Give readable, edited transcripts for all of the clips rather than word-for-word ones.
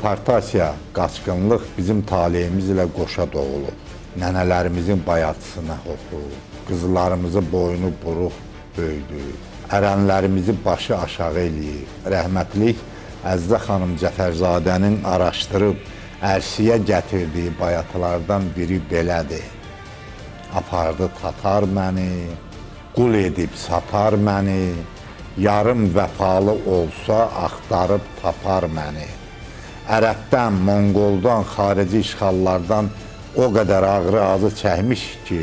Deportasiya, qaçqınlıq bizim taleyimizlə qoşa doğulub. Nənələrimizin bayatısına hopub, qızlarımızın boynu buruq böyüdü, ərənlərimizi başı aşağı eləyib. Rəhmətlik Əzizə xanım Cəfərzadənin araşdırıb ərsiyə gətirdiyi bayatılardan biri belədir. Apardı tatar məni, qul edib satar məni, yarım vəfalı olsa axtarıb tapar məni. Ərəbdən, Monqoldan, xarici işğallardan o qədər ağrı azı çəkmiş ki,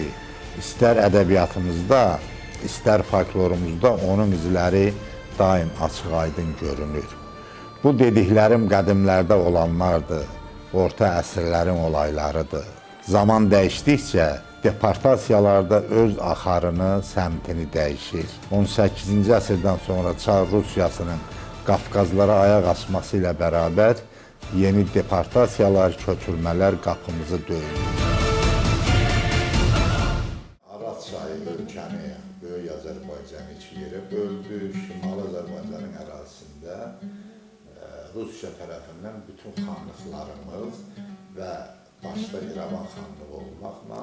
istər ədəbiyyatımızda, istər folklorumuzda onun izləri daim açıq-aydın görünür. Bu dediklərim qədimlərdə olanlardır, orta əsrlərin olaylarıdır. Zaman dəyişdikcə deportasiyalarda öz axarını, səmtini dəyişir. 18-ci əsrdən sonra Çar Rusiyasının Qafqazlara ayaq açması ilə bərabər yeni deportasiyalar, köçürmələr qapımızı döyür. Araz çayı ölkəni, Böyük Azərbaycanı iki yerə böldü. Şimali Azərbaycanın ərazisində Rusiya tərəfindən bütün xanlıqlarımız və başda İrəvan xanlığı olmaqla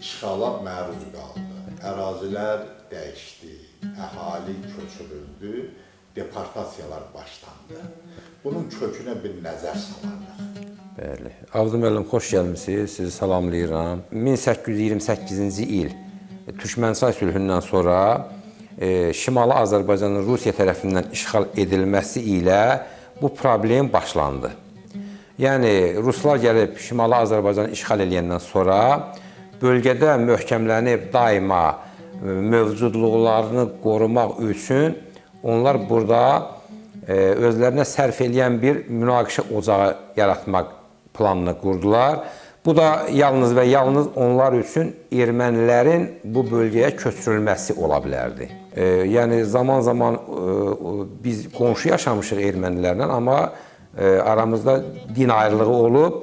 işğala məruz qaldı. Ərazilər dəyişdi, əhali köçürüldü, deportasiyalar başlandı. Bunun kökünə bir nəzər salarıq. Bəli. Avdu müəllim, xoş gəlmisiniz. Sizi salamlayıram. 1828-ci il Türkmənçay sülhündən sonra Şimali Azərbaycanın Rusiya tərəfindən işğal edilməsi ilə bu problem başlandı. Yəni, Ruslar gəlib Şimali Azərbaycanı işğal edəndən sonra bölgədə möhkəmlənib daima mövcudluqlarını qorumaq üçün onlar burada özlərinə sərf eləyən bir münaqişə ocağı yaratmaq planını qurdular. Bu da yalnız və yalnız onlar üçün ermənilərin bu bölgəyə köçürülməsi ola bilərdi. Yəni, zaman-zaman biz qonşu yaşamışıq ermənilərlə, amma aramızda din ayrılığı olub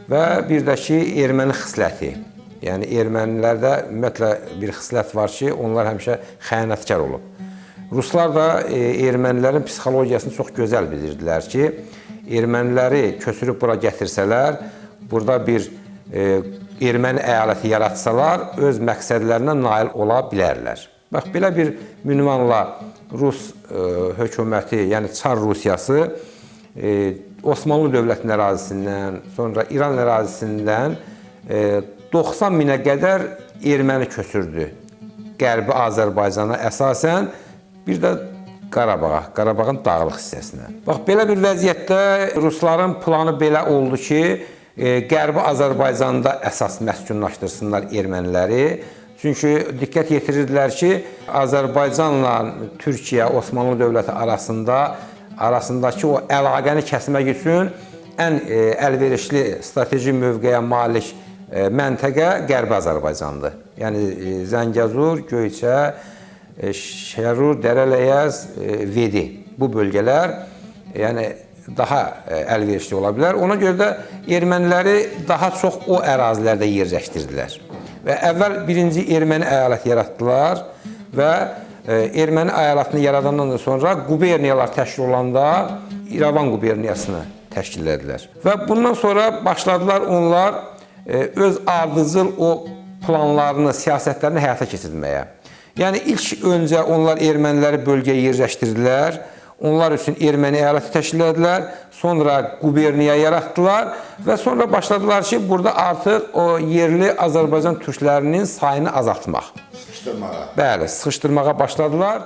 və bir də ki, erməni xisləti. Yəni, ermənilərdə ümumiyyətlə bir xislət var ki, onlar həmişə xəyanətkar olub. Ruslar da ermənilərin psixologiyasını çox gözəl bilirdilər ki, erməniləri köçürüb bura gətirsələr, burada bir erməni əyaləti yaratsalar, öz məqsədlərinə nail ola bilərlər. Bax, belə bir ünvanla Rus hökuməti, yəni Çar Rusiyası Osmanlı dövlətinin ərazisindən, sonra İran ərazisindən 90 minə qədər erməni köçürdü. Qərbi Azərbaycana əsasən, bir də Qarabağa, Qarabağın dağlıq hissəsinə. Bax, belə bir vəziyyətdə Rusların planı belə oldu ki, Qərbi Azərbaycanda əsas məskunlaşdırsınlar erməniləri. Çünki diqqət yetirirdilər ki, Azərbaycanla Türkiyə, Osmanlı dövləti arasındakı o əlaqəni kəsmək üçün ən əlverişli strateji mövqeyə malik məntəqə Qərbi Azərbaycandır. Yəni, Zəngəzur, Göyçə, Şərur, Dərələyəz, Vedi bu bölgələr daha əlverişli ola bilər. Ona görə də erməniləri daha çox o ərazilərdə yerləşdirdilər. Və əvvəl birinci erməni əyaləti yaratdılar və erməni əyalətini yaradandan da sonra quberniyalar təşkil olanda İrəvan quberniyasını təşkil edilər. Və bundan sonra başladılar onlar öz ardıcıl o planlarını, siyasətlərini həyata keçirməyə. Yəni, ilk öncə onlar erməniləri bölgəyə yerləşdirdilər, onlar üçün erməni əyaləti təşkil edilər, sonra quberniya yaratdılar və sonra başladılar ki, burada artıq o yerli Azərbaycan türklərinin sayını azaltmaq. Sıxışdırmağa. Bəli, sıxışdırmağa başladılar.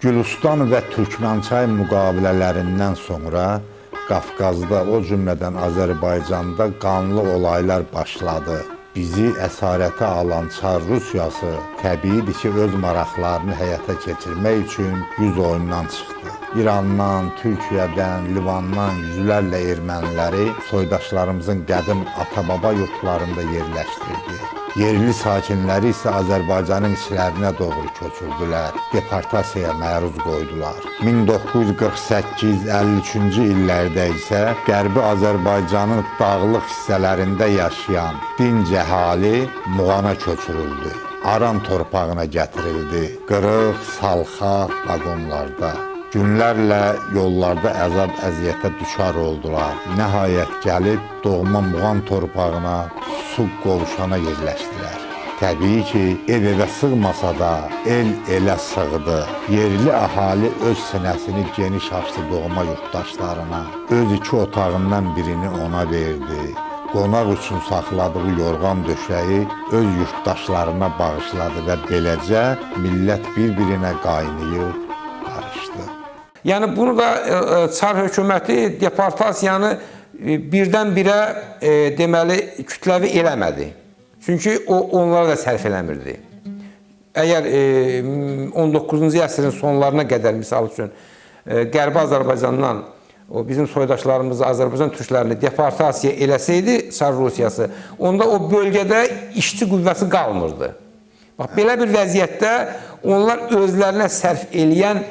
Gülüstan və Türkmənçay müqavilələrindən sonra Qafqazda, o cümlədən Azərbaycanda qanlı olaylar başladı. Bizi əsarətə alan Çar Rusiyası təbiidir ki, öz maraqlarını həyata keçirmək üçün yüz oyundan çıxdı. İrandan, Türkiyədən, Livandan yüzlərlə erməniləri soydaşlarımızın qədim ata-baba yurtlarında yerləşdirdi. Yerli sakinləri isə Azərbaycanın içlərinə doğru köçürdülər, deportasiyaya məruz qoydular. 1948-53-cü illərdə isə Qərbi Azərbaycanın dağlıq hissələrində yaşayan dinc əhali Muğana köçürüldü. Aran torpağına gətirildi, qırıq, salxaq vaqonlarda. Günlərlə yollarda əzab-əziyyətə düşar oldular. Nəhayət gəlib doğma Muğan torpağına, su qovuşana yerləşdilər. Təbii ki, ev-evə sığmasa da, el elə sığdı. Yerli əhali öz sinəsini geniş açdı doğma yurttaşlarına. Öz 2 otağından birini ona verdi. Qonaq üçün saxladığı yorğan döşəyi öz yurttaşlarına bağışladı və beləcə millət bir-birinə qaynayıb qarışdı. Yəni bunu da Çar hökuməti deportasiyanı birdən-birə deməli kütləvi eləmədi. Çünki o onlara da sərf eləmirdi. Əgər 19-cu əsrin sonlarına qədər misal üçün Qərbi Azərbaycandan o bizim soydaşlarımızı, Azərbaycan türklərini deportasiya eləsəydi Çar Rusiyası, onda o bölgədə işçi qüvvəsi qalmırdı. Bax, belə bir vəziyyətdə onlar özlərinə sərf eləyən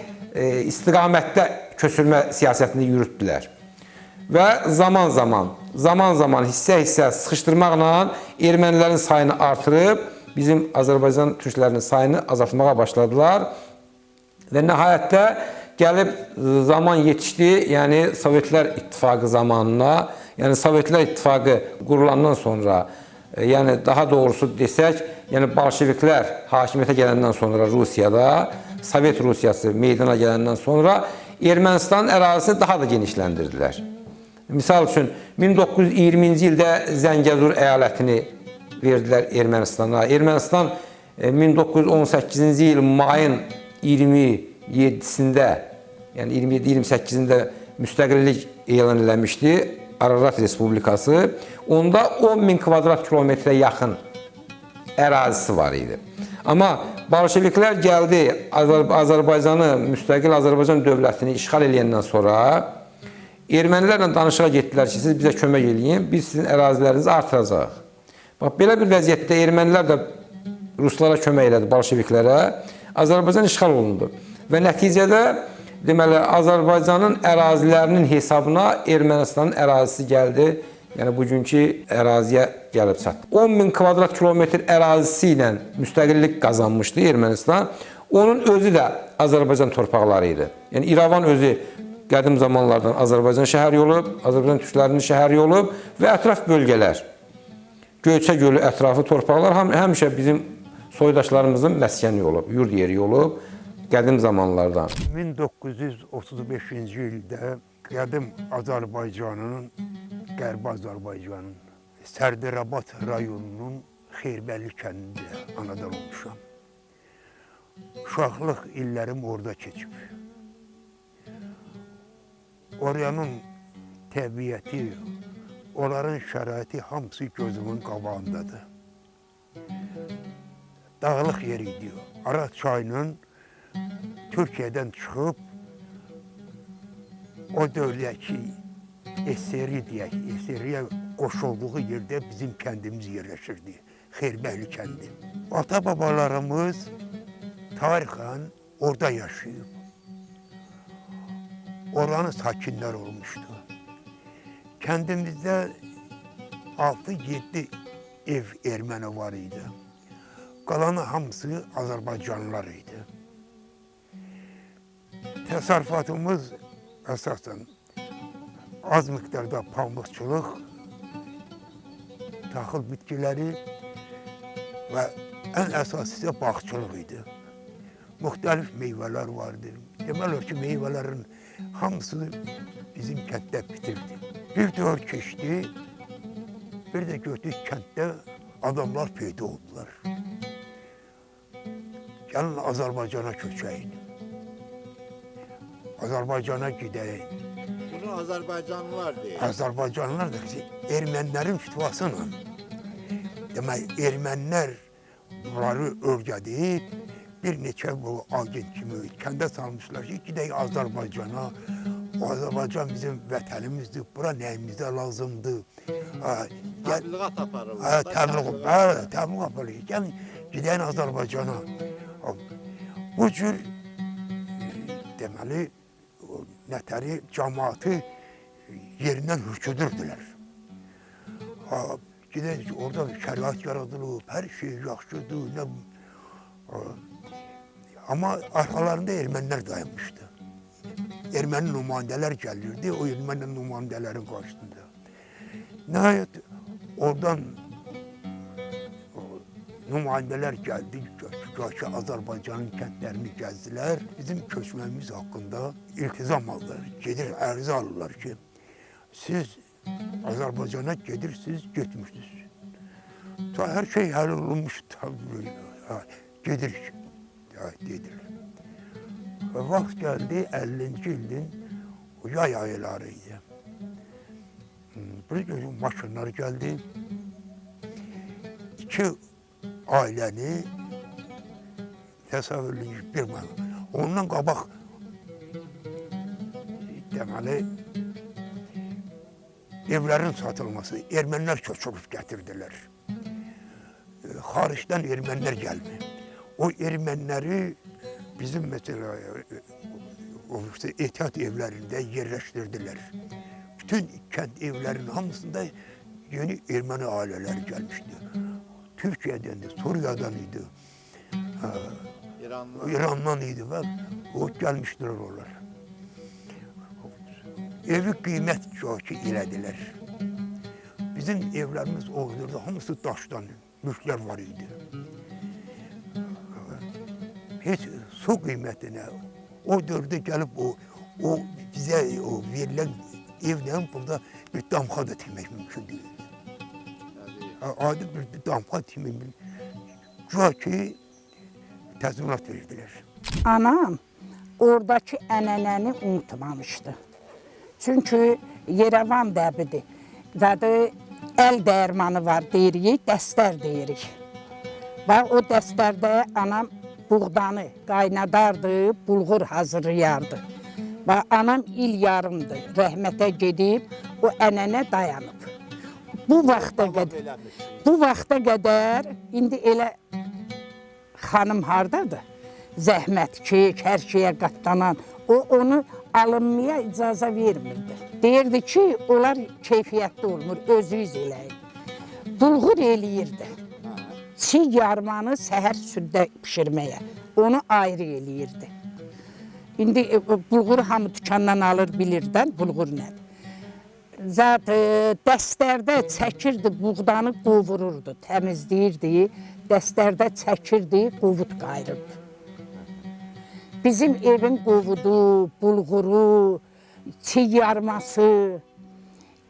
istiqamətdə köçürmə siyasətini yürütdülər. Və zaman-zaman hissə-hissə sıxışdırmaqla ermənilərin sayını artırıb, bizim Azərbaycan türklərinin sayını azaltmağa başladılar. Və nəhayətdə gəlib zaman yetişdi, yəni Sovetlər İttifaqı zamanına, yəni Sovetlər İttifaqı qurulandan sonra, yəni daha doğrusu desək, yəni Bolşeviklər hakimiyyətə gələndən sonra Rusiyada, Sovet Rusiyası meydana gələndən sonra Ermənistanın ərazisini daha da genişləndirdilər. Misal üçün, 1920-ci ildə Zəngəzur əyalətini verdilər Ermənistana. Ermənistan 1918-ci il mayın 27-sində, yəni 27-28-də müstəqillik elan eləmişdi Ararat Respublikası. Onda 10.000 kvadrat kilometrə yaxın ərazisi var idi. Amma Bolşeviklər gəldi Azərbaycanı, müstəqil Azərbaycan dövlətini işğal eləyəndən sonra ermənilərlə danışığa getdilər ki, siz bizə kömək eləyin, biz sizin ərazilərinizi artıracaq. Bax, belə bir vəziyyətdə ermənilər də ruslara kömək elədi, bolşeviklərə. Azərbaycan işğal olundu. Və nəticədə, deməli, Azərbaycanın ərazilərinin hesabına Ermənistanın ərazisi gəldi, yəni bugünkü əraziyə gəlib çatdı. 10.000 kvadrat kilometr ərazisi ilə müstəqillik qazanmışdı Ermənistan. Onun özü də Azərbaycan torpaqları idi. Yəni İrəvan özü qədim zamanlardan Azərbaycan şəhəri olub, Azərbaycan türklərinin şəhəri olub və ətraf bölgələr, Göyçə gölü ətrafı torpaqlar həmişə bizim soydaşlarımızın məskəni olub, yurd yeri olub qədim zamanlardan. 1935-ci ildə qədim Azərbaycanın, Qərbi Azərbaycanın, Sərdirabad rayonunun Xeyrbəli kəndində anadan olmuşam. Uşaqlıq illərim orada keçib. Oranın təbiəti, onların şəraiti hamısı gözümün qabağındadır. Dağlıq yer idi. Araz çayının Türkiyədən çıxıb, o dövləki SSR deyək, SSR-yə qoşulduğu yerdə bizim kəndimiz yerləşirdi. Xeyrbəli kəndi. Ata-babalarımız tarixən orada yaşayıb. Oranın sakinlər olmuşdu. Kəndimizdə 6-7 ev erməni var idi. Qalanı hamısı Azərbaycanlılar idi. Təsərrüfatımız əsasən az miqdarda pambıqçılıq, taxıl bitkiləri və ən əsasısı bağçılıq idi. Müxtəlif meyvələr vardı. Demələr ki, meyvələrin hamısı bizim kənddə bitirdi. Bir dövr keçdi, bir də gördük kənddə adamlar peyda oldular. Gəlin Azərbaycana köçəyin. Azərbaycana gedəyin. Bunu Azərbaycanlılar deyir. Azərbaycanlılar da ermənilərin fitvasıyla. Demək, ermənilər bunları örgədib, bir neçə bu agent kimi kəndə salmışlar ki, gidək Azərbaycana. Azərbaycan bizim vətənimizdir, bura nəyimizdə lazımdır. Təbliğat aparırlar. Təbliğat aparırlar. Gəlin, gidəyin Azərbaycana. Bu cür, deməli, nətəri cəmaatı yerindən hürküdürdülər. Gidək, orada şərait yaradılıb, hər şey yaxşıdır. Amma arxalarında ermənilər dayanmışdı. erməni nümayəndələr gəlirdi, o erməni nümayəndələrin qarşısında. Nəhayət oradan nümayəndələr gəldi, ki, Azərbaycanın kəndlərini gəzdilər. Bizim köçməmiz haqqında iltizam alırlar, gedir ərizə alırlar ki, siz Azərbaycana gedirsiniz, getmişsiniz. Hər şey həll olunmuş, gedirik, dediler. Və vaxt gəldi, 50-ci ilin yay ayları idi. Bir gün maşınlar gəldi, 2 ailəni təsəvvürləyir bir mənim. Ondan qabaq deməli evlərin satılması, ermənilər köçürüb gətirdilər. Xaricdən ermənilər gəlmir. O erməniləri bizim mesela ehtiyat evlərində yerləşdirdilər. Bütün kənd evlərinin hamısında yeni erməni ailələri gəlmişdi. Türkiyədən de, Suriyadan idi, İrandan idi və o gəlmişdilər onlar. Evi qiymət ki elədilər. Bizim evlərimiz olurdu, hamısı daşdan, mülklər var idi. Heç su qiymətinə, o dövrdə gəlib o bizə o verilən evdən burada bir damxa da demək mümkün deyil. Adi bir damxa demək mümkün. Güya ki təzminat verdilər. Anam oradakı ənənəni unutmamışdı. Çünki Yerevan dəbidir və də əl dəyirmanı var deyirik, dəstər deyirik. Və o dəstərdə anam buğdanı qaynadardı, bulğur hazırlayardı. Və anam il yarımdır, rəhmətə gedib, o ənənə dayanıb. Bu vaxta qədər, indi elə xanım hardadır? Zəhmət, keyik, hər şeyə qatlanan, o onu alınmaya icazə vermirdi. Deyirdi ki, onlar keyfiyyətli olmur, özünüz eləyin. Bulğur eləyirdi. Çiğ yarmanı səhər süddə pişirməyə, onu ayrı eləyirdi. İndi bulğuru hamı dükandan alır, bilirdən bulğur nədir. Zat dəstərdə çəkirdi, buğdanı qovururdu, təmizləyirdi, dəstərdə çəkirdi, qovud qayırırdı. Bizim evin qovudu, bulğuru, çiğ yarması,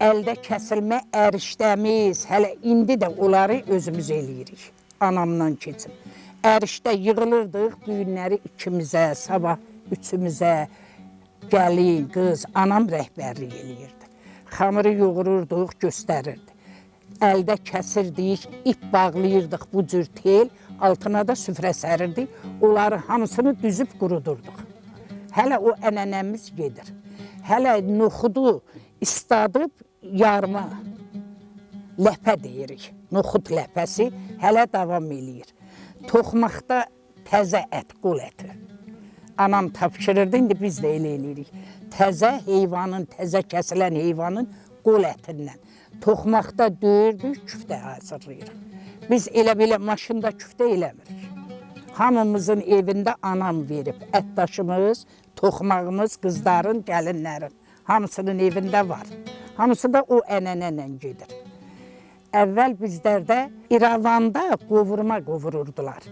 əldə kəsilmə ərişdəmiz, hələ indi də onları özümüz eləyirik, anamdan keçib. Ərişdə yığılırdıq, düyünləri ikimizə, sabah üçümüzə, gəlin, qız, anam rəhbərlik eləyirdi. Xamırı yoğururduq, göstərirdi. Əldə kəsirdik, ip bağlayırdıq bu cür tel, altına da süfrə sərirdik. Onları hamısını düzüb qurudurduq. Hələ o ənənəmiz gedir. Hələ noxudu istadıb yarma, ləpə deyirik. Noxud ləpəsi hələ davam eləyir. Toxmaqda təzə ət, qol əti. Anam tapşırırdı, indi biz də elə eləyirik. Təzə heyvanın, təzə kəsilən heyvanın qol ətindən. Toxmaqda döyürdük, küftə hazırlayırıq. Biz elə belə maşında küftə eləmirik. Hamımızın evində anam verib. Ətdaşımız, toxmağımız, qızların, gəlinlərin. Hamısının evində var. Hamısı da o ənənənlə gedir. Əvvəl bizlərdə İrəvanda qovurma qovururdular.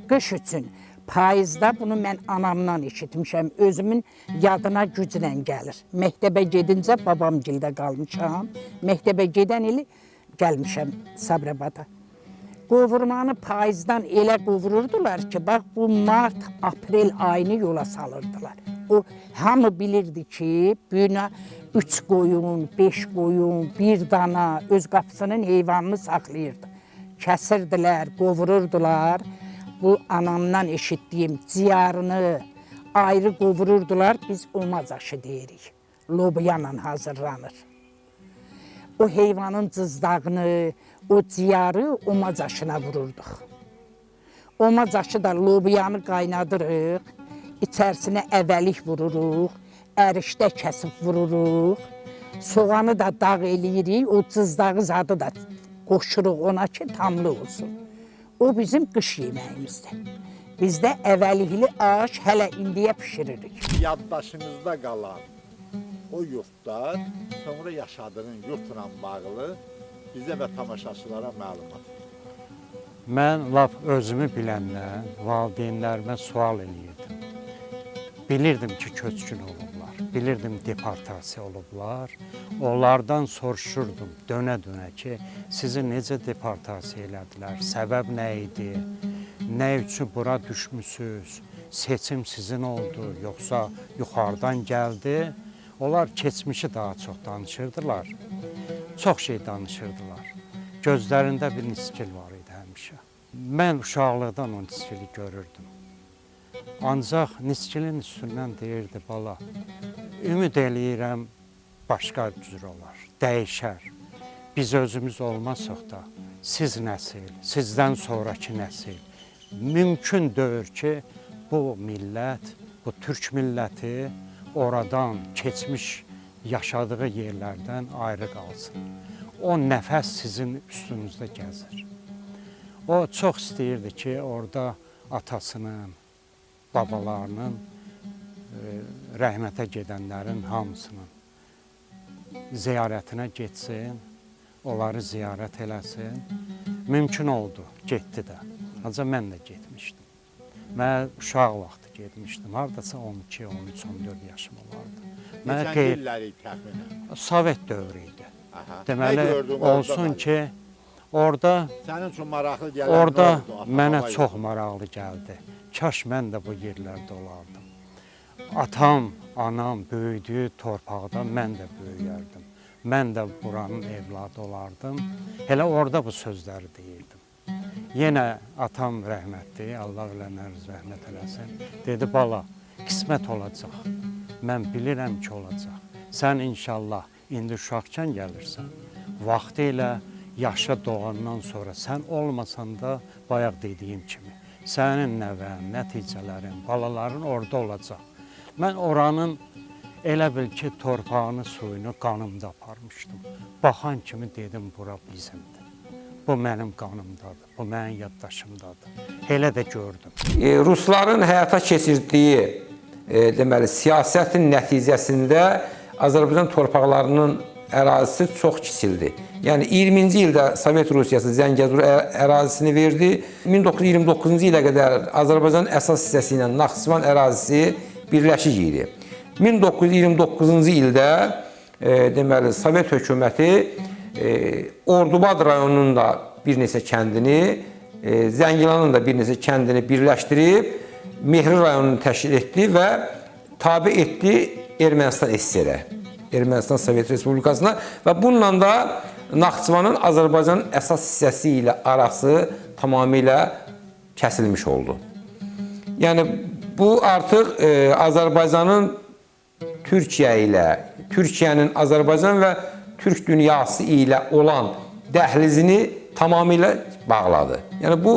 Qış üçün. Payızda bunu mən anamdan eşitmişəm. Özümün yadına güclə gəlir. Məktəbə gedincə babamgildə qalmışam. Məktəbə gedən ili gəlmişəm Sabirabada. Qovurmanı payızdan elə qovururdular ki, bax bu mart, aprel ayını yola salırdılar. O hamı bilirdi ki, büyünə 3 qoyun, 5 qoyun, bir dana öz qapısının heyvanını saxlayırdı. Kəsirdilər, qovururdular. Bu anamdan eşitdiyim ciyarını ayrı qovururdular, biz omaz aşı deyirik. Lobyanla hazırlanır. O heyvanın cızdağını, o ciyarı omaz aşına vururduq. Omaz aşı da lobyanı qaynadırıq, içərisinə əvəlik vururuq, ərişdə kəsib vururuq, soğanı da dağ eləyirik, o cızdağı zadı da qoşuruq ona ki, tamlı olsun. O bizim qış yeməyimizdir. Bizdə əvəlikli aş hələ indiyə bişiririk. Yaddaşınızda qalan o yurtlar sonra yaşadığın yurtla bağlı bizə və tamaşaçılara məlumat. Mən lap özümü biləndən valideynlərimə sual eləyirdim. Bilirdim ki, köçkün olublar, bilirdim deportasiya olublar. Onlardan soruşurdum dönə-dönə ki, sizi necə deportasiya elədilər, səbəb nə idi, nə üçün bura düşmüsünüz, seçim sizin oldu, yoxsa yuxarıdan gəldi. Onlar keçmişi daha çox danışırdılar, çox şey danışırdılar. Gözlərində bir niskil var idi həmişə. Mən uşaqlıqdan o niskili görürdüm. Ancaq niskilin üstündən deyirdi, bala, ümid eləyirəm başqa cür olar, dəyişər. Biz özümüz olmasaq da, siz nəsil, sizdən sonraki nəsil. Mümkün deyil ki, bu millət, bu türk milləti oradan keçmiş yaşadığı yerlərdən ayrı qalsın. O nəfəs sizin üstünüzdə gəzir. O çox istəyirdi ki, orada atasının, babalarının, rəhmətə gedənlərin hamısının ziyarətinə getsin, onları ziyarət eləsin. Mümkün oldu, getdi də. Ancaq mən də getmişdim. Mən uşaq vaxtı getmişdim. Haradasa 12, 13, 14 yaşım olardı. Neçən illəri təxminən? Sovet dövrü idi. Aha. Deməli, Nə gördün orada olsun da? ki, orada Sənin üçün maraqlı gələn Orada nə oldu? mənə Atama çox maraqlı gəldi. Kaş mən də bu yerlərdə olardım. Atam, anam böyüdüyü torpaqda mən də böyüyərdim. Mən də buranın evladı olardım. Elə orada bu sözləri deyirdim. Yenə atam rəhmətli, Allah ölənləriniz rəhmət eləsin. Dedi, bala, qismət olacaq. Mən bilirəm ki, olacaq. Sən inşallah indi uşaqkən gəlirsən. Vaxtı ilə yaşa doğandan sonra sən olmasan da bayaq dediyim kimi sənin nəvən, nəticələrin, balaların orada olacaq. Mən oranın elə bil ki, torpağını, suyunu qanımda aparmışdım. Baxan kimi dedim, bura bizimdir. Bu mənim qanımdadır, bu mənim yaddaşımdadır. Elə də gördüm. Rusların həyata keçirdiyi deməli, siyasətin nəticəsində Azərbaycan torpaqlarının ərazisi çox kiçildi. Yəni 20-ci ildə Sovet Rusiyası Zəngəzur ərazisini verdi. 1929-cu ilə qədər Azərbaycanın əsas hissəsi ilə Naxçıvan ərazisi birləşik idi. 1929-cu ildə deməli Sovet hökuməti Ordubad rayonunun da bir neçə kəndini, Zəngilanın da bir neçə kəndini birləşdirib Mehri rayonunu təşkil etdi və tabe etdi Ermənistan SSR-ə, Ermənistan Sovet Respublikasına və bununla da Naxçıvanın Azərbaycanın əsas hissəsi ilə arası tamamilə kəsilmiş oldu. Yəni bu artıq Azərbaycanın Türkiyə ilə, Türkiyənin Azərbaycan və Türk dünyası ilə olan dəhlizini tamamilə bağladı. Yəni bu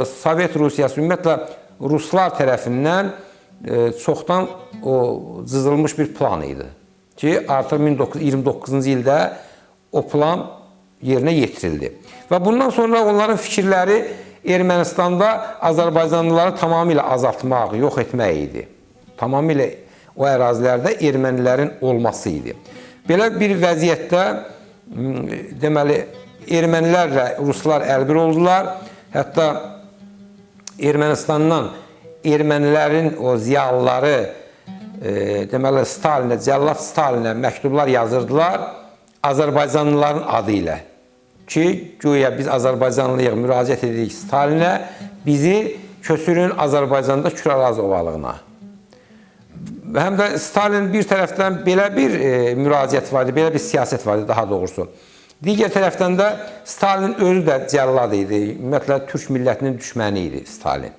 Sovet Rusiyası, ümumiyyətlə Ruslar tərəfindən çoxdan cızılmış bir plan idi ki, artıq 1929-cu ildə o plan yerinə yetirildi. Və bundan sonra onların fikirləri Ermənistanda Azərbaycanlıları tamamilə azaltmaq, yox etmək idi. Tamamilə o ərazilərdə ermənilərin olması idi. Belə bir vəziyyətdə deməli ermənilərlə ruslar əlbir oldular. Hətta Ermənistandan ermənilərin o ziyalıları deməli Stalinə, Cəllad Stalinə məktublar yazırdılar Azərbaycanlıların adı ilə ki, güya biz Azərbaycanlıyıq, müraciət edirik Stalinə, bizi köçürün Azərbaycanda Kür-Araz ovalığına. Həm də Stalin bir tərəfdən belə bir müraciət var idi, belə bir siyasət var idi daha doğrusu. Digər tərəfdən də Stalin özü də cəllad idi, ümumiyyətlə Türk millətinin düşməni idi Stalin.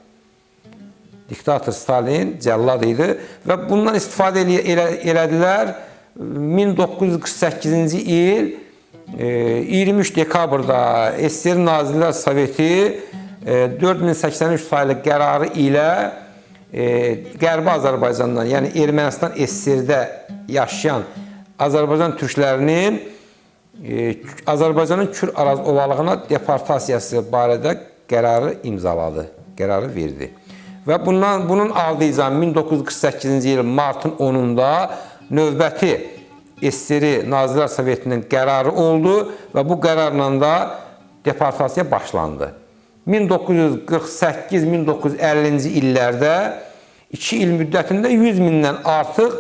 Diktator Stalin cəllad idi və bundan istifadə elədilər. 1948-ci il 23 dekabrda SSR Nazirlər Soveti 4083 saylı qərarı ilə Qərbi Azərbaycandan, yəni Ermənistan SSR-də yaşayan Azərbaycan türklərinin Azərbaycanın Kür-Araz ovalığına deportasiyası barədə qərarı imzaladı, qərarı verdi. Və bunun ardıca 1948-ci il martın 10-da növbəti SSR Nazirlər Sovetinin qərarı oldu və bu qərarla da deportasiya başlandı. 1948-1950-ci illərdə 2 il müddətində 100 mindən artıq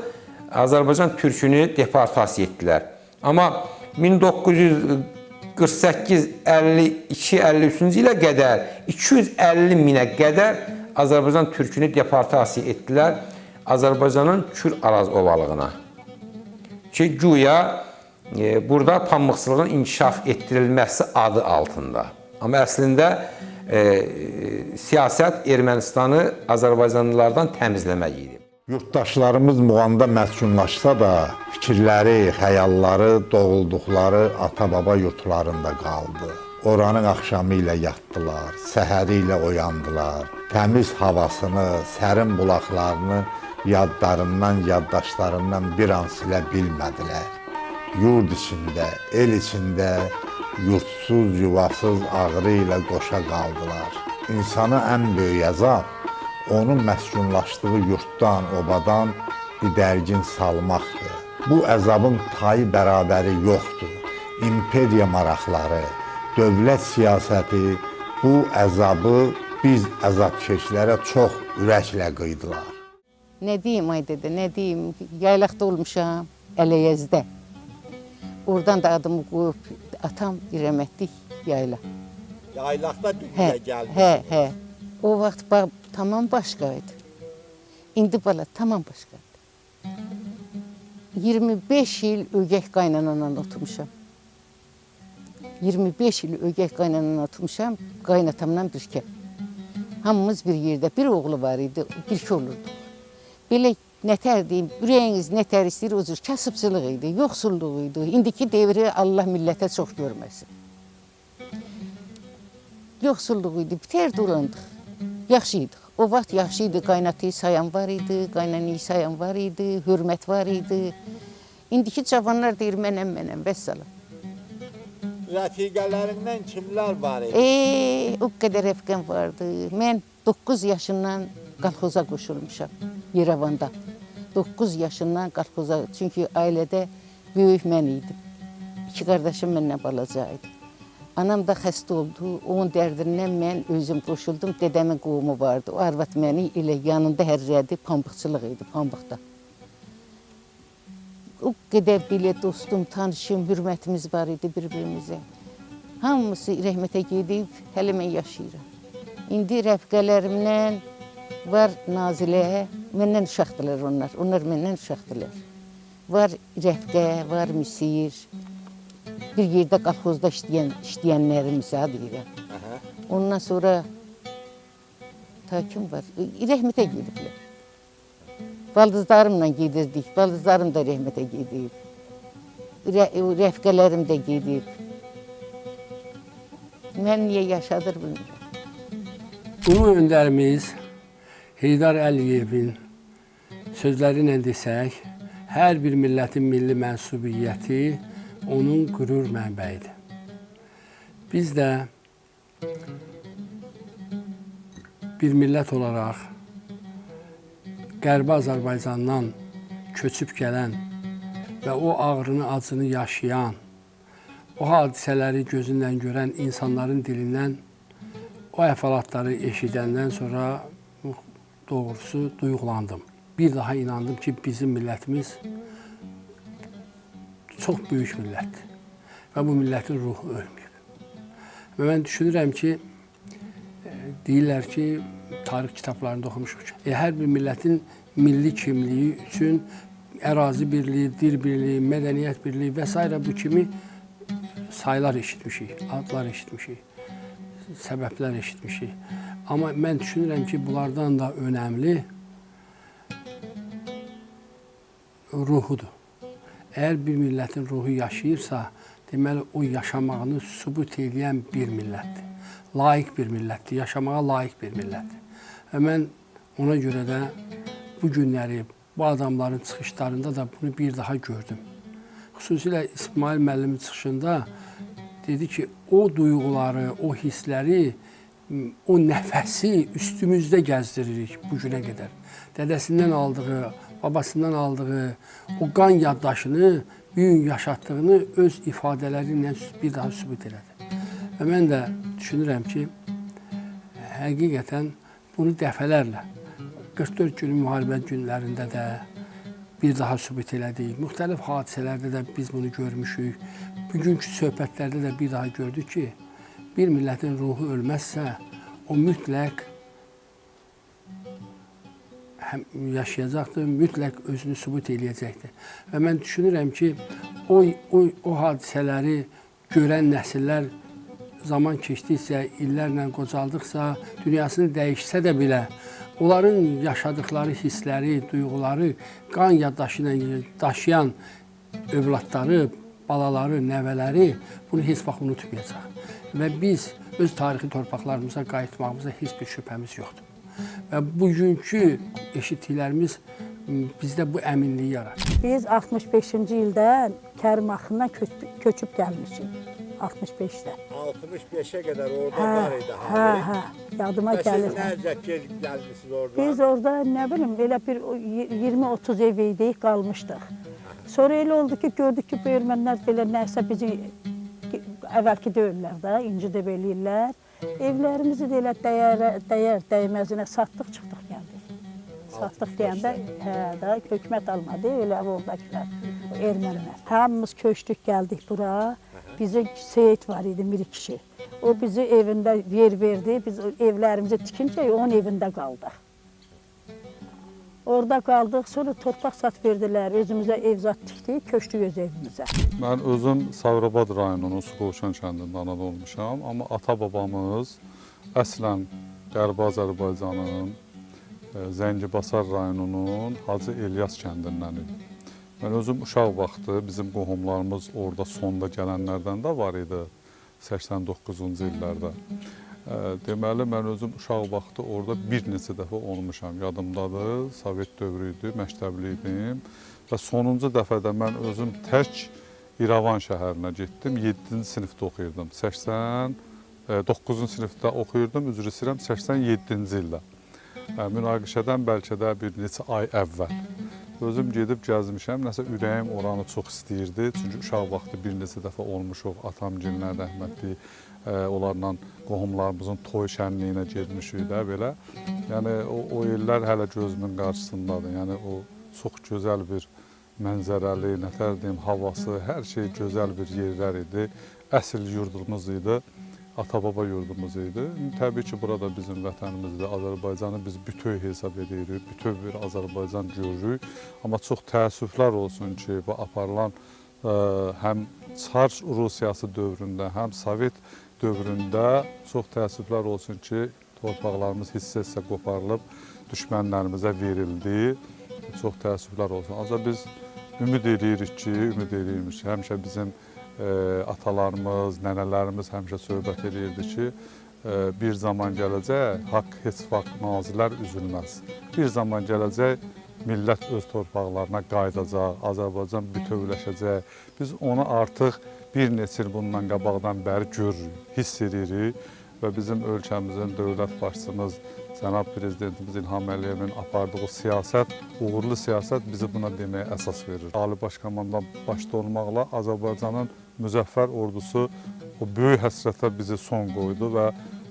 Azərbaycan türkünü deportasiya etdilər. Amma 1948-52-53-cü ilə qədər 250 minə qədər Azərbaycan türkünü deportasiya etdilər Azərbaycanın Kür Araz ovalığına. Ki, güya burada pambıqçılığın inkişaf etdirilməsi adı altında. Amma əslində siyasət Ermənistanı Azərbaycanlılardan təmizləmək idi. Yurttaşlarımız Muğamda məskunlaşsa da fikirləri, xəyalları, doğulduqları ata-baba yurtlarında qaldı. Oranın axşamı ilə yatdılar, səhəri ilə oyandılar. Təmiz havasını, sərin bulaqlarını yadlarından, yaddaşlarından bir an silə bilmədilər. Yurd içində, el içində yurtsuz, yuvasız ağrı ilə qoşa qaldılar. İnsana ən böyük əzab onun məskunlaşdığı yurtdan, obadan didərgin salmaqdır. Bu əzabın tayı bərabəri yoxdur. İmperiya maraqları, dövlət siyasəti bu əzabı biz əzabkeşlərə çox ürəklə qıydılar. Ne diyeyim ay dede, ne diyeyim? Yaylaqda olmuşam, Ələyəzdə. Oradan da adımı qoyub atam rəhmətli yayla. Yaylaqda dünyaya gəldi. He. O vaxt tamam başqaydı. İndi bala tamam başqaydı. 25 il ögək qaynananla oturmuşam. 25 il ögək qaynananla oturmuşam, qaynatamla birkə. Hamımız bir yerdə, bir oğlu var idi, birkə olurdu. Belə nətər deyim, ürəyiniz nətər istəyir, o cür kasıbçılıq idi, yoxsulluq idi. İndiki devri Allah millətə çox görməsin. Yoxsulluq idi, bitər durandıq. Yaxşı idik. O vaxt yaxşı idi, qaynatıyı sayan var idi, qaynanıyı sayan var idi, hörmət var idi. İndiki cavanlar deyir, mənəm, vəssalam. Rəfiqələrindən kimlər var idi? O qədər rəfiqəm vardı. Mən 9 yaşından qalxoza qoşulmuşam Yerevanda. 9 yaşından qalxoza, çünki ailədə böyük mən idim. 2 qardaşım məndən balaca idi. Anam da xəstə oldu, onun dərdindən mən özüm qoşuldum. Dədəmin qohumu vardı, o arvad məni elə yanında hərrədi, pambıqçılıq idi, pambıqda. O qədər belə dostum, tanışım, hürmətimiz var idi bir-birimizə. Hamısı rəhmətə gedib, hələ mən yaşayıram. İndi rəfiqələrimlə var Nazilə, məndən uşaqdılar onlar. Onlar məndən uşaqdılar. Var rəfiqə, var müsir. Bir yerdə qalxozda işləyənlərimizə deyirəm. Ondan sonra ta kim var? Rəhmətə gediblər. Baldızlarımla gedirdik. Baldızlarım da rəhmətə gedib. Rəfiqələrim də gedib. Mən niyə yaşadır bilmirəm. Ulu öndərimiz Heydar Əliyevin sözləri ilə desək, hər bir millətin milli mənsubiyyəti onun qürur mənbəyidir. Biz də bir millət olaraq Qərbi Azərbaycandan köçüb gələn və o ağrını, acını yaşayan, o hadisələri gözündən görən insanların dilindən o əhvalatları eşidəndən sonra doğrusu duyğulandım. Bir daha inandım ki, bizim millətimiz çox böyük millətdir və bu millətin ruhu ölməyib. Və mən düşünürəm ki, deyirlər ki, tarix kitablarında oxumuşuq ki, hər bir millətin milli kimliyi üçün ərazi birliyi, dil birliyi, mədəniyyət birliyi və s. bu kimi saylar eşitmişik, adlar eşitmişik, səbəblər eşitmişik. Amma mən düşünürəm ki, bunlardan da önəmli ruhudur. Əgər bir millətin ruhu yaşayırsa, deməli o yaşamağını sübut edən bir millətdir. Layiq bir millətdir, yaşamağa layiq bir millətdir. Və mən ona görə də bu günləri, bu adamların çıxışlarında da bunu bir daha gördüm. Xüsusilə İsmail müəllimin çıxışında dedi ki, o duyğuları, o hissləri o nəfəsi üstümüzdə gəzdiririk bu günə qədər. Dədəsindən aldığı, babasından aldığı o qan yaddaşını, bu gün yaşatdığını öz ifadələri ilə bir daha sübut elədi. Və mən də düşünürəm ki, həqiqətən bunu dəfələrlə 44 günün müharibə günlərində də bir daha sübut elədik. Müxtəlif hadisələrdə də biz bunu görmüşük. Bugünkü söhbətlərdə də bir daha gördük ki, bir millətin ruhu ölməzsə, o mütləq həm yaşayacaqdır, mütləq özünü sübut eləyəcəkdir. Və mən düşünürəm ki, o hadisələri görən nəsillər zaman keçdikcə, illərlə qocaldıqca, dünyasını dəyişsə də belə, onların yaşadıkları hissləri, duyğuları, qan yaddaşı ilə daşıyan övladları, balaları, nəvələri bunu heç vaxt unutmayacaq. Və biz öz tarixi torpaqlarımıza qayıtmağımıza heç bir şübhəmiz yoxdur. Və bugünkü eşitdiklərimiz bizdə bu əminliyi yaradır. Biz 65-ci ildə Kərim axından köçüb gəlmişik. 65-də. 65'e kadar orada var idi hali. Yadıma gəlir. Siz nerede gelmişsiniz orada? Biz orada nə bilim elə bir 20-30 ev idik, qalmışdıq. Sonra elə oldu ki, gördük ki, bu ermənilər belə nəsə bizi əvvəlki deyirlər də, incitib eləyirlər. Evlərimizi də elə dəyməzinə satdıq, çıxdıq gəldik. Satdıq deyəndə, hökumət almadı, elə oradakılar, ermənilər. Hamımız köçdük, gəldik bura. Bizim Seyit var idi, bir kişi. O bizi evində yer verdi, biz evlərimizi tikincə onun evində qaldıq. Orada qaldıq, sonra torpaq sat verdilər, özümüzə ev zat tikdik, köçdük öz evimizə. Mən özüm Sabirabad rayonunun Suqovuşan kəndində anadan olmuşam, amma ata-babamız əslən Qərbi Azərbaycanın Zəngibasar rayonunun Hacı İlyas kəndindən idi. Mən özüm uşaq vaxtı bizim qohumlarımız orada sonda gələnlərdən də var idi 89-cu illərdə. Deməli, mən özüm uşaq vaxtı orada bir neçə dəfə olmuşam. Yadımdadır, Sovet dövrü idi, məktəbli idim və sonuncu dəfədə mən özüm tək İrəvan şəhərinə getdim. 7-ci sinifdə oxuyurdum. 89-cu sinifdə oxuyurdum, üzr istəyirəm, 87-ci ildə. Münaqişədən bəlkə də bir neçə ay əvvəl. Özüm gedib gəzmişəm, nəsə ürəyim oranı çox istəyirdi. Çünki uşaq vaxtı bir neçə dəfə olmuşuq, atamgillər rəhmətli, onlarla qohumlarımızın toy şənliyinə getmişik də belə. Yəni o illər hələ gözümün qarşısındadır. Yəni o çox gözəl bir mənzərəli, nətər deyim, havası, hər şey gözəl bir yerlər idi. Əsl yurdumuz idi. Ata-baba yurdumuz idi. Təbii ki, burada bizim vətənimizdə Azərbaycanı biz bütöv hesab edirik, bütöv bir Azərbaycan görürük. Amma çox təəssüflər olsun ki, bu aparılan həm Çar Rusiyası dövründə, həm Sovet dövründə çox təəssüflər olsun ki, torpaqlarımız hissə-hissə qoparılıb düşmənlərimizə verildi. Çox təəssüflər olsun. Ancaq biz ümid edirik ki, həmişə bizim atalarımız, nənələrimiz həmişə söhbət edirdi ki, bir zaman gələcək, haqq heç vaxt nazilər üzülməz. Bir zaman gələcək, millət öz torpaqlarına qayıdacaq, Azərbaycan bütövləşəcək. Biz onu artıq bir neçə il bundan qabaqdan bəri görürük, hiss edirik və bizim ölkəmizin dövlət başçımız, cənab prezidentimiz İlham Əliyevin apardığı siyasət, uğurlu siyasət bizi buna deməyə əsas verir. Ali Baş Komandan başda olmaqla Azərbaycanın müzəffər ordusu o böyük həsrətə bizi son qoydu və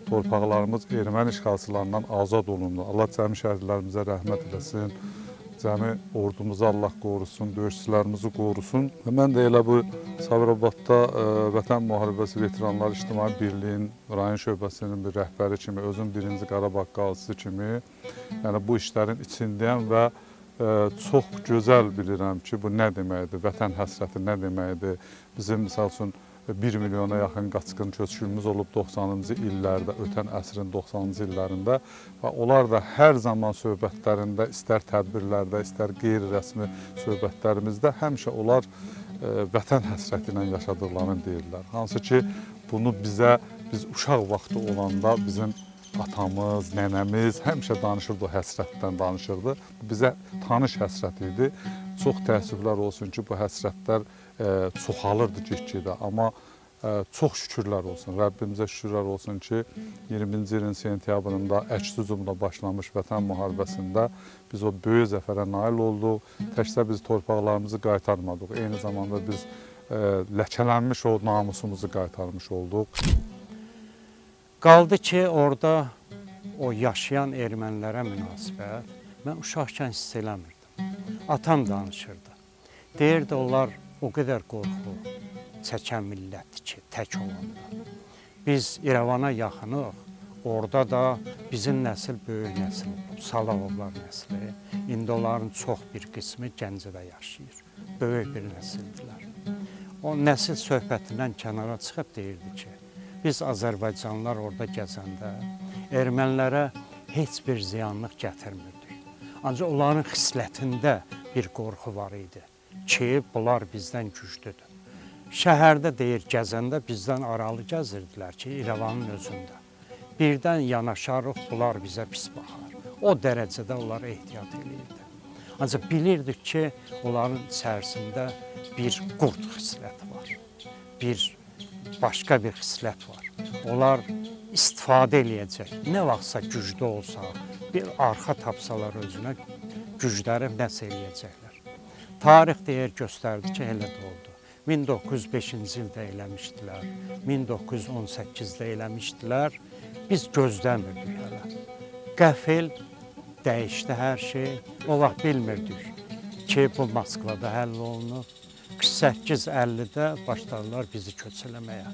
torpaqlarımız erməni işğalçılarından azad olundu. Allah cəmi şəhidlərimizə rəhmət eləsin, cəmi ordumuzu Allah qorusun, döyüşçülərimizi qorusun. Və mən də elə bu Sabirabadda Vətən Müharibəsi Veteranları İctimai Birliyin rayon şöbəsinin bir rəhbəri kimi, özüm 1-ci Qarabağ qazisi kimi, yəni bu işlərin içindəyəm və çox gözəl bilirəm ki, bu nə deməkdir, vətən həsrəti nə deməkdir. Bizim, misal üçün, 1 milyona yaxın qaçqın köçkünümüz olub 90-cı illərdə, ötən əsrin 90-cı illərində və onlar da hər zaman söhbətlərində, istər tədbirlərdə, istər qeyri-rəsmi söhbətlərimizdə həmişə onlar vətən həsrəti ilə yaşadıqlarını deyirlər. Hansı ki, bunu biz uşaq vaxtı olanda bizim atamız, nənəmiz həmişə danışırdı, o həsrətdən danışırdı. Bizə tanış həsrət idi. Çox təəssüflər olsun ki, bu həsrətlər çoxalırdı get-gedə. Amma Çox şükürlər olsun, Rəbbimizə şükürlər olsun ki, 20-ci ilin sentyabrında əks hücumla başlamış Vətən müharibəsində biz o böyük zəfərə nail olduq. Təkcə biz torpaqlarımızı qaytarmadıq, eyni zamanda biz ləkələnmiş o namusumuzu qaytarmış olduq. Qaldı ki, orada o yaşayan ermənilərə münasibət mən uşaqkən hiss eləmirdim. Atam danışırdı. Deyirdi, onlar o qədər qorxu çəkən millətdir ki, tək olanda. Biz İrəvana yaxınıq, orada da bizim nəsil böyük nəsil olub, Salahovlar nəsli. İndi onların çox bir qismi Gəncədə yaşayır. Böyük bir nəsildirlər. O nəsil söhbətindən kənara çıxıb deyirdi ki, biz Azərbaycanlılar orada gəzəndə ermənilərə heç bir ziyanlıq gətirmirdik. Ancaq onların xislətində bir qorxu var idi ki, bunlar bizdən güclüdür. Şəhərdə deyir, gəzəndə bizdən aralı gəzirdilər ki, İrəvanın özündə. Birdən yanaşarıq, bunlar bizə pis baxar. O dərəcədə onlar ehtiyat edirdi. Ancaq bilirdik ki, onların içərisində bir qurd xisləti var. Bir başqa bir xislət var. Onlar istifadə eləyəcək. Nə vaxtsa güclü olsa, bir arxa tapsalar özünə gücləri nəsə eləyəcəklər. Tarix deyir, göstərdi ki, elə də oldu. 1905-ci ildə eləmişdilər, 1918-də eləmişdilər. Biz gözləmirdik hələ. Qəfil dəyişdi hər şey. O vaxt bilmirdik ki, bu Moskvada həll olunub. 48-50-də başladılar bizi köçələməyə.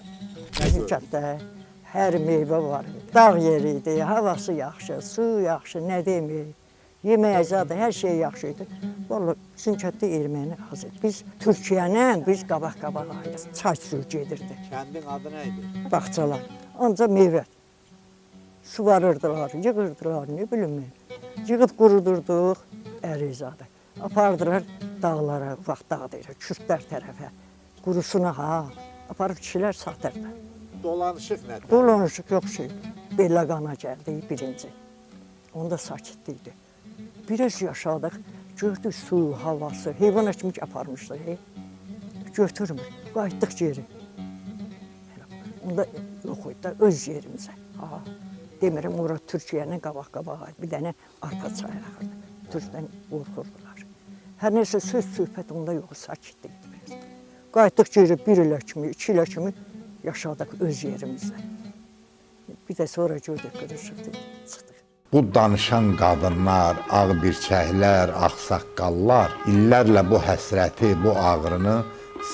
Bizim kənddə hər meyvə var. Dağ yeri idi, havası yaxşı, su yaxşı, nə deməyim. Yeməyə zadı, hər şey yaxşı idi. Vallahi bizim kənddə erməni az idi. Biz Türkiyənin, biz qabaq-qabaq aydıq. Çay suyu gedirdi. Kəndin adı nə idi? Bağçalar. Ancaq meyvə. Suvarırdılar, yığırdılar, nə bilim mən. Yığıb qurudurduq, ərizadı. Apardılar dağlara, vaxt dağ deyir, Kürdlər tərəfə. Qurusuna ha, aparıb kişilər satırdı. Dolanışıq nədir? Dolanışıq yox şey. Belə qana gəldi birinci. Onda sakitlikdi. Biraz yaşadıq, gördük su, havası, heyvan kimi aparmışlar. Götürmür, qayıtdıq geri. Onda yox idi da öz yerimizə. Ha, demirəm, ora Türkiyənin qabaq-qabağı, bir dənə arpa çayı axırdı. Türkdən qorxurdular. Hər nəsə söz-söhbət onda yox, sakitlikdi. Qayıtdıq geri, bir ilə kimi, 2 ilə kimi yaşadıq öz yerimizdə. Bir də sonra gördük, qırışıqdı, çıxdıq. Bu danışan qadınlar, ağbirçəklər, ağsaqqallar illərlə bu həsrəti, bu ağrını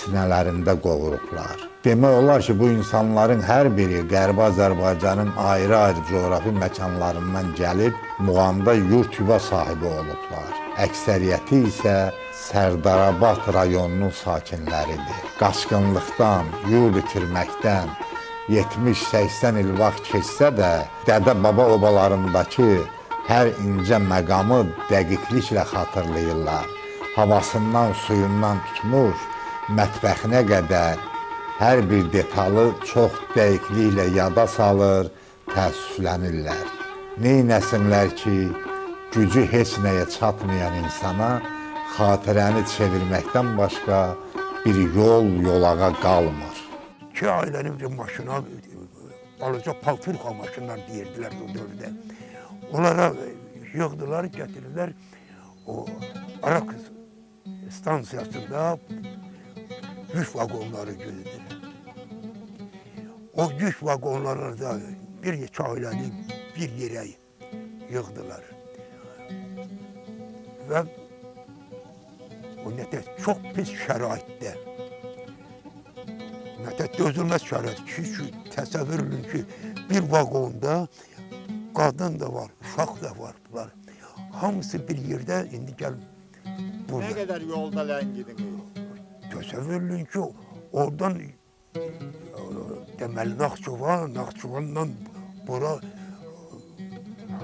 sinələrində qovurublar. Demək olar ki, bu insanların hər biri Qərbi Azərbaycanın ayrı-ayrı coğrafi məkanlarından gəlib Muğamda yurt yuva sahibi olublar. Əksəriyyəti isə Sərdarabad rayonunun sakinləridir. Qaçqınlıqdan, yurt itirməkdən 70-80 il vaxt keçsə də, dədə-baba obalarındakı hər incə məqamı dəqiqliklə xatırlayırlar. Havasından, suyundan tutmuş, mətbəxinə qədər hər bir detalı çox dəqiqliklə yada salır, təəssüflənirlər. Neynəsinlər ki, gücü heç nəyə çatmayan insana xatirəni çevirməkdən başqa bir yolağa qalmır. 2 ailənin bir maşına, balaca palturka maşınlar deyirdilər o dövrdə. Onlara yığdılar, gətirirlər. O Arak stansiyasında yük vagonları gözüdür. O yük vagonları da bir neçə ailəni bir yerə yığdılar. Və o çox pis şəraitdə. Dözülməz şərait ki, təsəvvür edin ki, bir vaqonda qadın da var, uşaq da var bunlar. Hamısı bir yerdə, indi gəl burada. Nə qədər yolda ləngidiniz? Təsəvvür edin ki, oradan deməli Naxçıvandan bura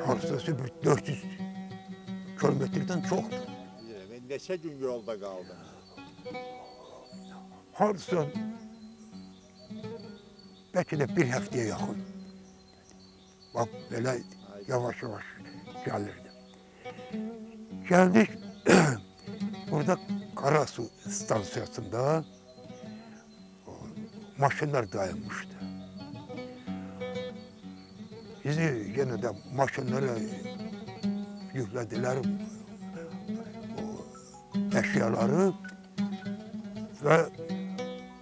harsası 400 kilometrdən çoxdur. Neçə gün yolda qaldınız? Harsa bəlkə də bir həftəyə yaxın. Bax, belə yavaş-yavaş gəlirdi. Gəldik, burada Qarasu stansiyasında maşınlar dayanmıştı. Bizi gene de maşınlara yüklediler o eşyaları ve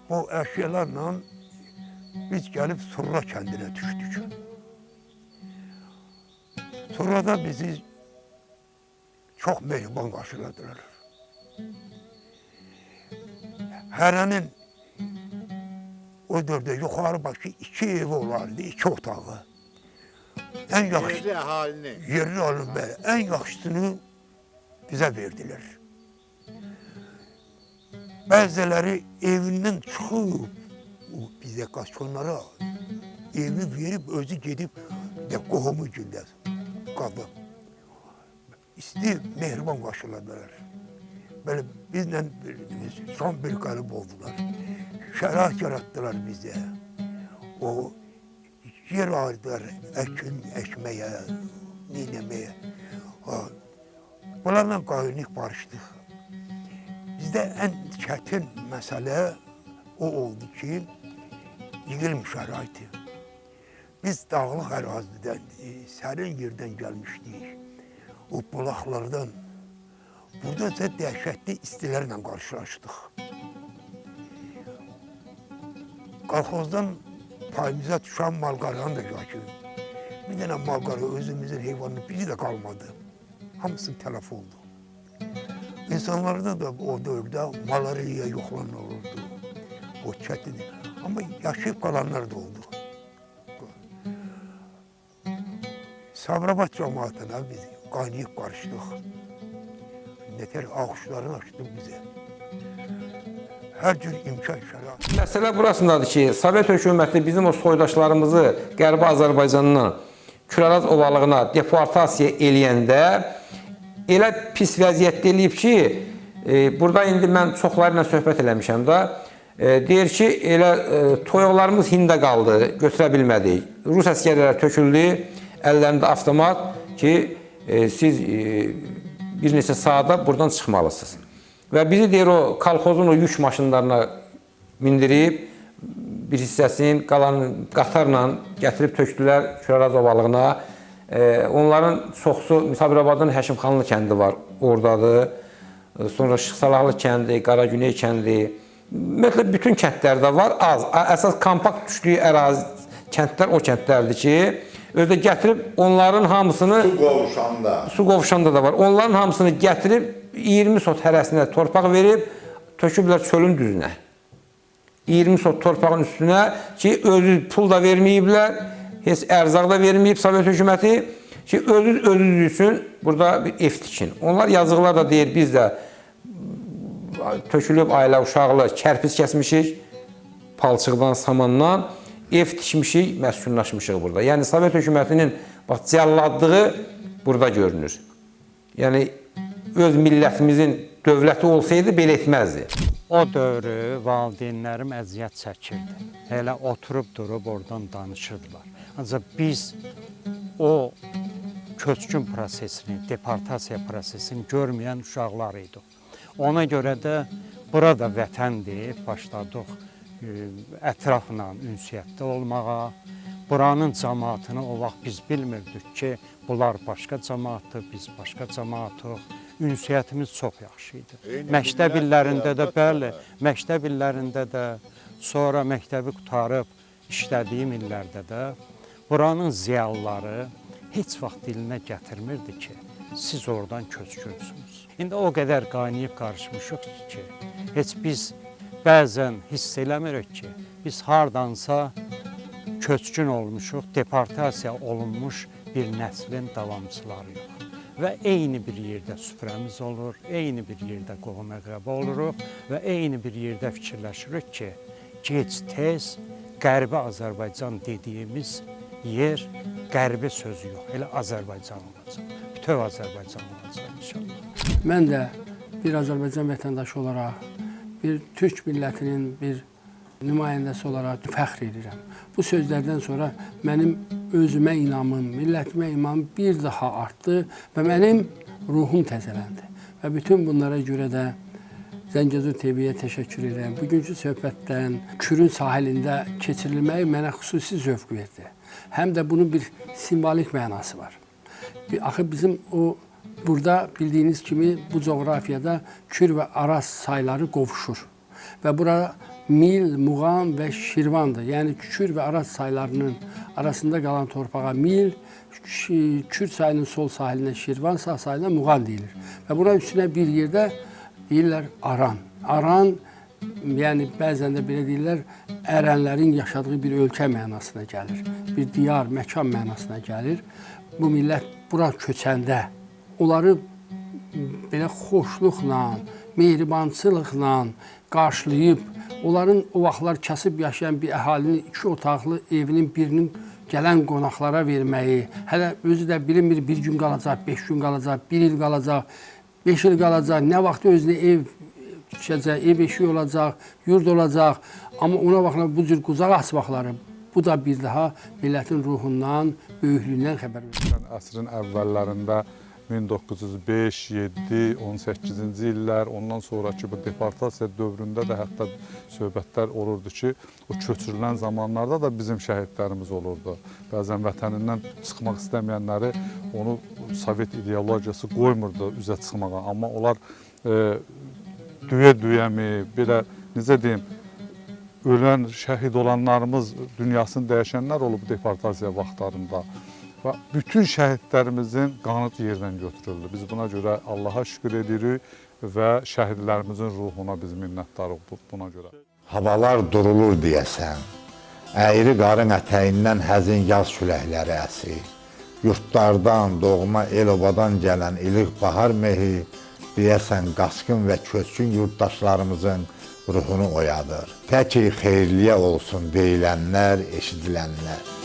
o eşyalarla biz gelip Surra kendine düştük. Surra'da bizi çok mehriban karşıladılar. Herenin o dörde yukarı başı 2 evi olardı, 2 otağı. En yaxşı Yerli əhalinin. yerli alın böyle, en yaxşısını bize verdiler. Bazıları evinden çıkıp bize kaçanlara evi verip özü gidip de qohumu gündə qaldı. İsti mehriban karşıladılar. Böyle bizle son bir qalib oldular. Şərait yarattılar bize. O yer ayırdılar ekmeğe, ninemeye. Bunlarla qaynıq barışdıq. Bizdə en çətin məsələ o oldu ki, yığılım şəraiti. Biz dağlıq ərazidən, sərin yerdən gəlmişdik. O bulaqlardan. Burada isə dəhşətli istilərlə qarşılaşdıq. Qalxozdan payımıza düşən malqaranı da ki, bir dənə malqara özümüzün heyvanının biri də qalmadı. Hamısı tələf oldu. İnsanlarda da o dövrdə malariya yoxlanan olurdu. O çətin. Amma yaşayıb qalanlar da oldu. Sabirabad cəmaatına biz qaynayıb qarışdıq. Nətər ağuşlarını açdı bizə. Hər cür imkan şərait. Məsələ burasındadır ki, Sovet hökuməti bizim o soydaşlarımızı Qərbi Azərbaycandan Küraraz ovalığına deportasiya eləyəndə elə pis vəziyyətdə eləyib ki, burada indi mən çoxları ilə söhbət eləmişəm də, deyir ki, elə toyuqlarımız Hində qaldı, götürə bilmədik. Rus əskərləri töküldü, əllərində avtomat ki, siz bir neçə saata buradan çıxmalısınız. Və bizi deyir o kolxozun o yük maşınlarına mindirib, bir hissəsini qalan qatarla gətirib tökdülər Küraraz ovalığına. Onların çoxusu Sabirabadın Həşimxanlı kəndi var, oradadır. Sonra Şıxsalahlı kəndi, Qaragüney kəndi. Ümumiyyətlə bütün kəndlərdə var, az. Əsas kompakt düşdüyü ərazi kəndlər o kəndlərdir ki, özdə gətirib onların hamısını su qovuşanda da var. Onların hamısını gətirib 20 sot hərəsinə torpaq verib töküblər çölün düzünə. 20 sot torpağın üstünə ki, özü pul da verməyiblər, heç ərzaq da verməyib Sovet hökuməti ki, özü üçün burada bir ev tikin. Onlar yazıqlar da deyir, biz də tökülüb ailə uşaqlı kərpiz kəsmişik, palçıqdan, samandan, ev tikmişik, məskunlaşmışıq burada. Yəni, Sovet hökumətinin cəlladlığı burada görünür. Yəni, öz millətimizin dövləti olsaydı, belə etməzdi. O dövrü valideynlərim əziyyət çəkirdi. Elə oturub durub oradan danışırdılar. Ancaq biz o köçkün prosesini, deportasiya prosesini görməyən uşaqlar idik. Ona görə də burada vətəndir, başladıq ətrafla ünsiyyətdə olmağa. Buranın cəmaatını o vaxt biz bilmirdik ki, bunlar başqa cəmaatdır, biz başqa cəmaatıq. Ünsiyyətimiz çox yaxşı idi. Məktəb illərində də, bəli, məktəb illərində də, sonra məktəbi qutarıb işlədiyim illərdə də buranın ziyalıları heç vaxt dilinə gətirmirdi ki, siz oradan köçkünsünüz. İndi o qədər qaynayıb qarışmışıq ki, heç biz bəzən hiss eləmirik ki, biz hardansa köçkün olmuşuq, deportasiya olunmuş bir nəslin davamçılarıyıq. Və eyni bir yerdə süfrəmiz olur, eyni bir yerdə qohum-əqrəba oluruq və eyni bir yerdə fikirləşirik ki, gec-tez Qərbi Azərbaycan dediyimiz yer Qərbi sözü yox, elə Azərbaycan olacaq, bütöv Azərbaycan olacaq inşallah. Mən də bir Azərbaycan vətəndaşı olaraq, bir Türk millətinin bir nümayəndəsi olaraq fəxr edirəm. Bu sözlərdən sonra mənim özümə inamım, millətimə inamım bir daha artdı və mənim ruhum təzələndi. Və bütün bunlara görə də Zəngəzur TV-yə təşəkkür edirəm. Bugünkü söhbətdən Kürün sahilində keçirilməyi mənə xüsusi zövq verdi. Həm də bunun bir simvolik mənası var. Axı bizim burada bildiyiniz kimi bu coğrafiyada Kür və Araz sayları qovuşur. Və bura Mil, Muğan və Şirvandır. Yəni Kür və Araz saylarının arasında qalan torpağa Mil, Kür çayının sol sahilinə Şirvan, sağ sahilinə Muğan deyilir. Və buna üstünə bir yerdə deyirlər Aran. Aran, yəni bəzən də belə deyirlər, ərənlərin yaşadığı bir ölkə mənasına gəlir. Bir diyar, məkan mənasına gəlir. Bu millət bura köçəndə onları belə xoşluqla, mehribançılıqla qarşılayıb, onların o vaxtlar kasıb yaşayan bir əhalinin 2 otaqlı evinin birinin gələn qonaqlara verməyi, hələ özü də bilinmir, 1 gün qalacaq, 5 gün qalacaq, 1 il qalacaq, 5 il qalacaq, nə vaxt özünə ev düşəcək, ev eşiyi olacaq, yurd olacaq. Amma ona baxın, bu cür qucaq açmaqları, bu da bir daha millətin ruhundan, böyüklüyündən xəbər verir. Əsrin əvvəllərində 1905, 7, 18-ci illər, ondan sonraki bu deportasiya dövründə də hətta söhbətlər olurdu ki, o köçürülən zamanlarda da bizim şəhidlərimiz olurdu. Bəzən vətənindən çıxmaq istəməyənləri onu Sovet ideologiyası qoymurdu üzə çıxmağa. Amma onlar düyə-düyəmi, belə necə deyim, ölən, şəhid olanlarımız, dünyasını dəyişənlər olub deportasiya vaxtlarında. Və bütün şəhidlərimizin qanı yerdən götürüldü. Biz buna görə Allaha şükür edirik və şəhidlərimizin ruhuna biz minnətdarıq buna görə. Havalar durulur deyəsən, əyri qarın ətəyindən həzin yaz küləkləri əsir. Yurtlardan, doğma el-obadan gələn ilıq bahar mehi deyəsən qaçqın və köçkün yurttaşlarımızın ruhunu oyadır. Təki xeyirliyə olsun deyilənlər, eşidilənlər.